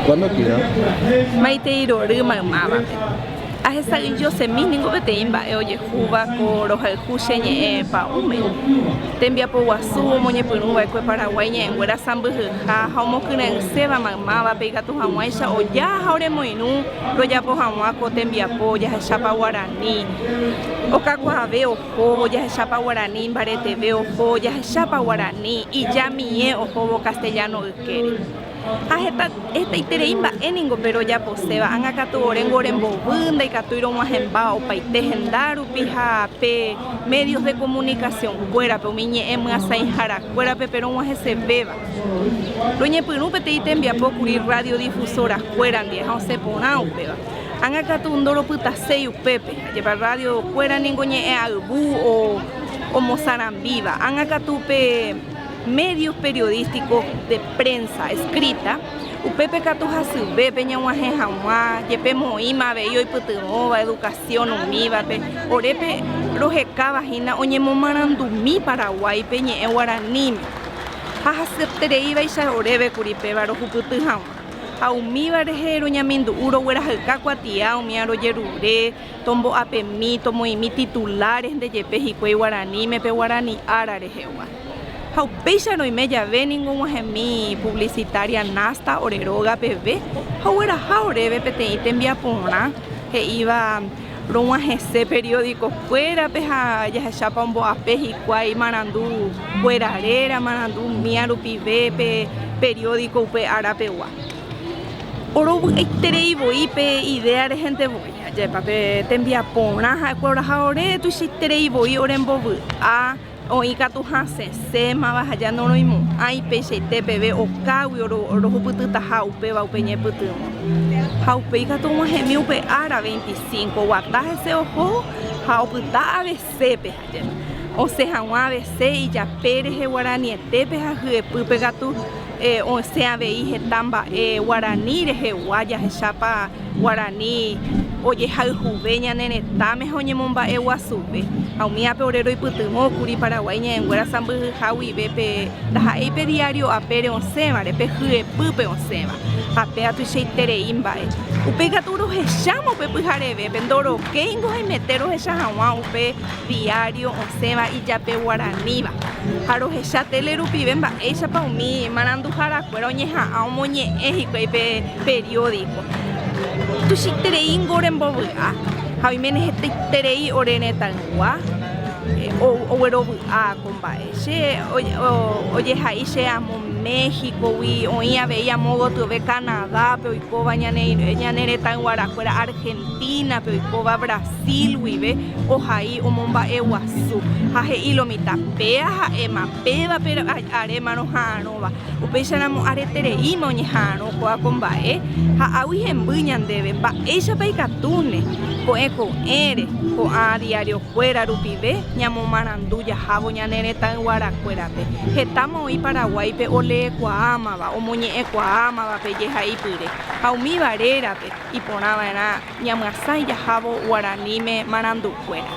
¿Cuándo queda? Maiteiro Rima a esa yo se ningo bete imba oye juba coro al juxeñe pa ume tembia po guasu moñe punuba ko Paraguay ñe nguera sambu ha homo kune seba mamaba pega tu hamuaisha o ya haure moinu ro ya po hamua ko tembia po ya chapa guarani o kakwa veo hobo ya chapa guarani barete veo ho ya chapa guarani y ya mie o hobo castellano quiere esta itereimba eningo pero ya poseba anga katu orengo orembo bunda y katuiro majemba o paite gendaru pija pe medios de comunicación fuera pe miñe emma sainjara fuera pe pero un se beba doña punu pe te itembia pokuri radio difusora fuera die ha se ponau beba anga katu ndoro puta sei pepe lleva radio fuera ningoñe e albu o mozarambiva anga katu pe medios periodísticos de prensa escrita, upepe catuja sube peña guajejaua, yepe moima veio y putumova educación umiva pe, orepe rojeca vagina oñemo marandumi Paraguay peñe e guaraní, jaja septereiva y ya orebe curipe varo juputujaua. Aumiva rejero ñamindu uro huera jalcacuatia umiaro yerure tombo apemi tomo imi titulares de yepe jicue guaraní mepe guaraní ara rejewa. Haupeisha no imeya ve ningún mi publicitaria nasta oreroga pv hauera haurebe pete itembia pona que iba roma gc periódico fuera peja ya chapa un boape y cuai manandú fuerarera manandú miaru pive periódico pe arapewa oro iterei voipe idea de gente voya ya pape tembia pona ha cuora haure tu iterei voi orembo a oika tu hase se ma allá no loimo ai peixe tpv o kawi oro huputu ta haupe va upeñe putu haupe ka tu gemi upe ara 25 wata ese ojo hauputa abc pe allá o se hanwa abc y ya pere he guarani tepe ha pupe gatu o se avei he tamba guarani he guaya he chapa guarani oye hal juveña nene tame hoñe momba e wasube a mí apeorero y putumo curi paraguaya en guera sambu hawi bepe da epe diario a pere on sema repe hue pupe on sema a pe atu cheitere imbae upega turo he chamo pe pujarebe pendoro kengo he metero he chahawa upe diario on sema y ya pe guaraniva haro he chateleru pibemba esa pa umi manandu jara cuero ñeja a moñe ejipe periódico tu cheitere ingoren bobuga Javi menes este terei orene tangua o wero a combae che oye jai che amo México wi oía veía modo tuve Canadá pero ico bañanere tanguara fuera Argentina pero ico va Brasil wi ve o jai o momba eguasu jaje ilo mitapea ja ema peba pero are mano hanova upeshanamo are terei moñe hano ko combae ja awi hembuñan debe ba ella paikatune ko eko ere ko a diario fuera rupibe ñamo maranduya jabo ñanere tanguara fuera pe jetamo hoy Paraguay pe ole Cuama va o moñe Cuama va pe yeja ipure aumi barera pe y ponaba na ñamasai ya jabo guaraní me marandu fuera.